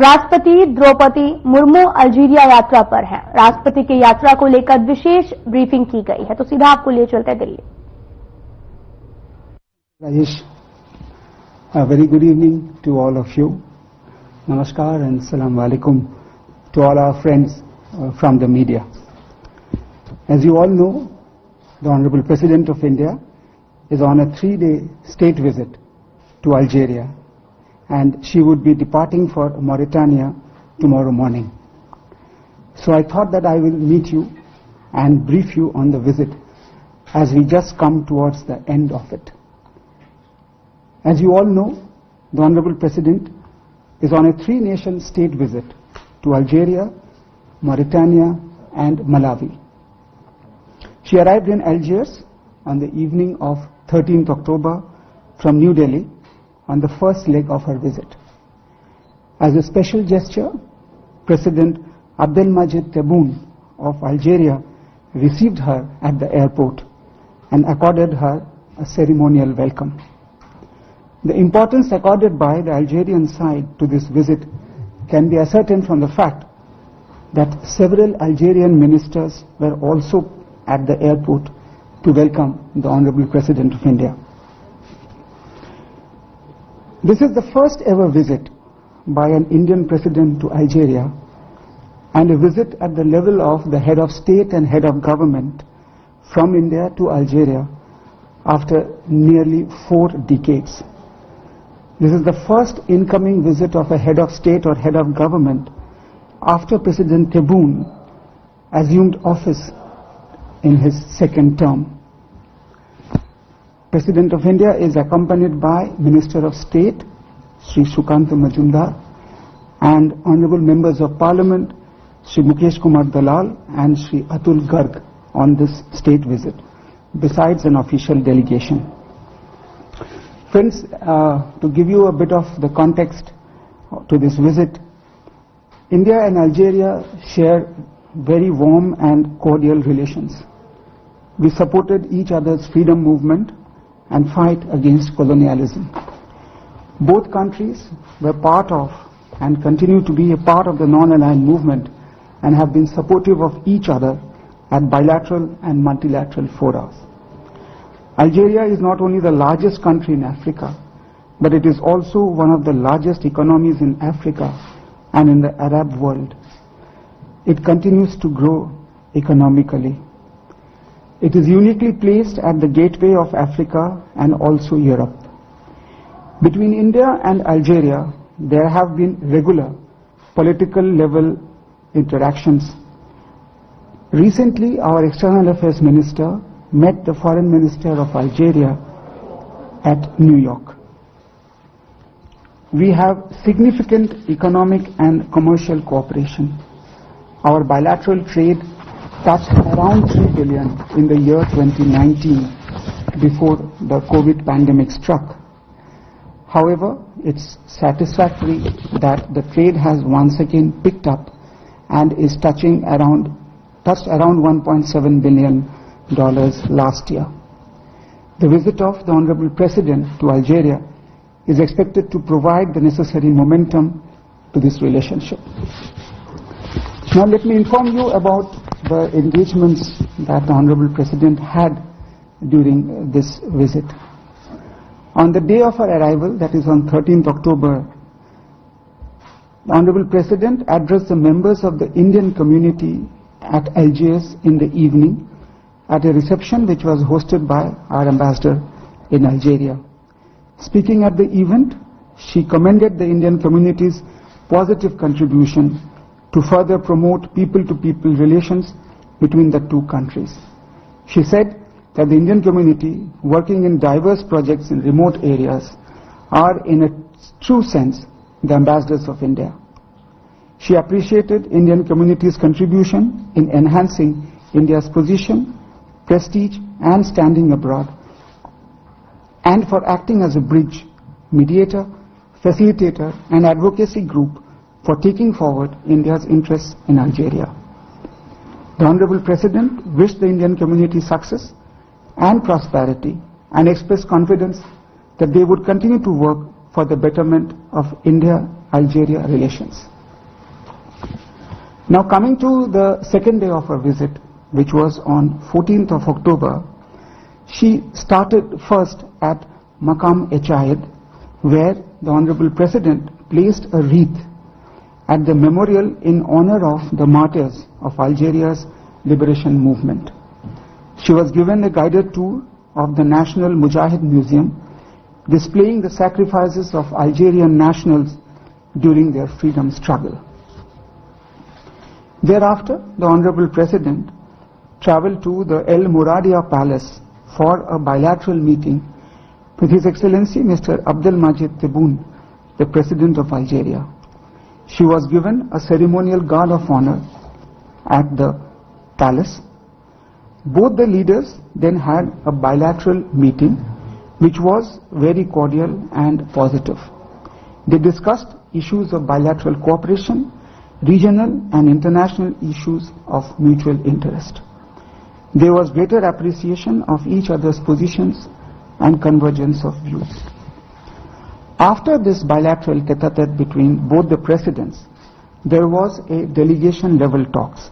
राष्ट्रपति द्रौपदी मुर्मू अल्जीरिया यात्रा पर हैं। राष्ट्रपति की यात्रा को लेकर विशेष ब्रीफिंग की गई है, तो सीधा आपको ले चलते हैं Delhi. Rajesh, a very good evening to all of you. Namaskar and Salam Alaikum to all our friends from the media. As you all know, the Honorable President of India is on a 3-day state visit to Algeria, and she would be departing for Mauritania tomorrow morning. So I thought that I will meet you and brief you on the visit as we just come towards the end of it. As you all know, the Honorable President is on a 3-nation state visit to Algeria, Mauritania and Malawi. She arrived in Algiers on the evening of 13th October from New Delhi on the first leg of her visit. As a special gesture, President Abdelmadjid Tebboune of Algeria received her at the airport and accorded her a ceremonial welcome. The importance accorded by the Algerian side to this visit can be ascertained from the fact that several Algerian ministers were also at the airport to welcome the Honorable President of India. This is the first ever visit by an Indian president to Algeria, and a visit at the level of the head of state and head of government from India to Algeria after nearly 4 decades. This is the first incoming visit of a head of state or head of government after President Tebboune assumed office in his second term. President of India is accompanied by Minister of State, Sri Sukanta Majumdar, and honorable members of Parliament, Sri Mukesh Kumar Dalal and Sri Atul Garg on this state visit, besides an official delegation. Friends, to give you a bit of the context to this visit, India and Algeria share very warm and cordial relations. We supported each other's freedom movement and fight against colonialism. Both countries were part of and continue to be a part of the non-aligned movement and have been supportive of each other at bilateral and multilateral fora. Algeria is not only the largest country in Africa, but it is also one of the largest economies in Africa and in the Arab world. It continues to grow economically. It is uniquely placed at the gateway of Africa and also Europe. Between India and Algeria, there have been regular political level interactions. Recently, our External Affairs Minister met the Foreign Minister of Algeria at New York. We have significant economic and commercial cooperation. Our bilateral trade touched around 3 billion in the year 2019 before the COVID pandemic struck. However, it's satisfactory that the trade has once again picked up and is touched around $1.7 billion last year. The visit of the Honorable President to Algeria is expected to provide the necessary momentum to this relationship. Now let me inform you about the engagements that the Honorable President had during this visit. On the day of her arrival, that is on 13th October, the Honorable President addressed the members of the Indian community at Algiers in the evening at a reception which was hosted by our ambassador in Algeria. Speaking at the event, she commended the Indian community's positive contribution to further promote people-to-people relations between the two countries. She said that the Indian community, working in diverse projects in remote areas, are in a true sense the ambassadors of India. She appreciated Indian community's contribution in enhancing India's position, prestige and standing abroad, and for acting as a bridge, mediator, facilitator and advocacy group for taking forward India's interests in Algeria. The Honorable President wished the Indian community success and prosperity and expressed confidence that they would continue to work for the betterment of India India-Algeria relations. Now coming to the second day of her visit, which was on 14th of October, she started first at Maqam-e-Chahid, where the Honorable President placed a wreath at the memorial in honor of the martyrs of Algeria's liberation movement. She was given a guided tour of the National Mujahid Museum, displaying the sacrifices of Algerian nationals during their freedom struggle. Thereafter, the Honorable President travelled to the El Muradia Palace for a bilateral meeting with His Excellency Mr. Abdelmajid Tebboune, the President of Algeria. She was given a ceremonial guard of honor at the palace. Both the leaders then had a bilateral meeting, which was very cordial and positive. They discussed issues of bilateral cooperation, regional and international issues of mutual interest. There was greater appreciation of each other's positions and convergence of views. After this bilateral tete-a-tete between both the presidents, there was a delegation level talks.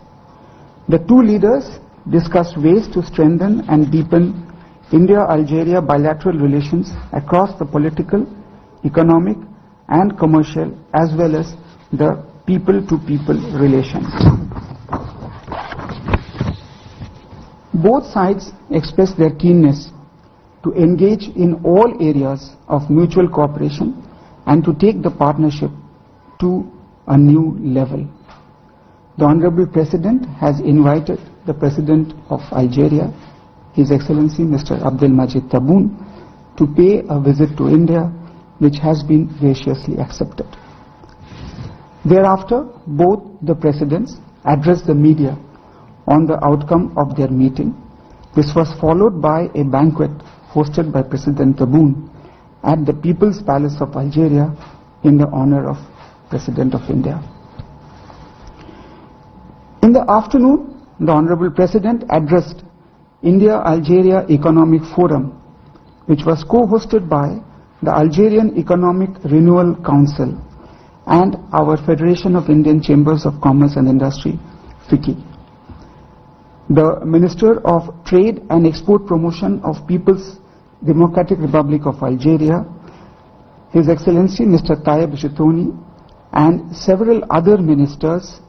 The two leaders discussed ways to strengthen and deepen India-Algeria bilateral relations across the political, economic and commercial, as well as the people-to-people relations. Both sides expressed their keenness to engage in all areas of mutual cooperation and to take the partnership to a new level. The Honorable President has invited the President of Algeria, His Excellency Mr. Abdelmajid Tebboune, to pay a visit to India, which has been graciously accepted. Thereafter, both the Presidents addressed the media on the outcome of their meeting. This was followed by a banquet hosted by President Tebboune at the People's Palace of Algeria in the honor of President of India. In the afternoon, the Honorable President addressed India-Algeria Economic Forum, which was co-hosted by the Algerian Economic Renewal Council and our Federation of Indian Chambers of Commerce and Industry, FICCI. The Minister of Trade and Export Promotion of People's Democratic Republic of Algeria, His Excellency Mr. Tayeb Jitoni, and several other ministers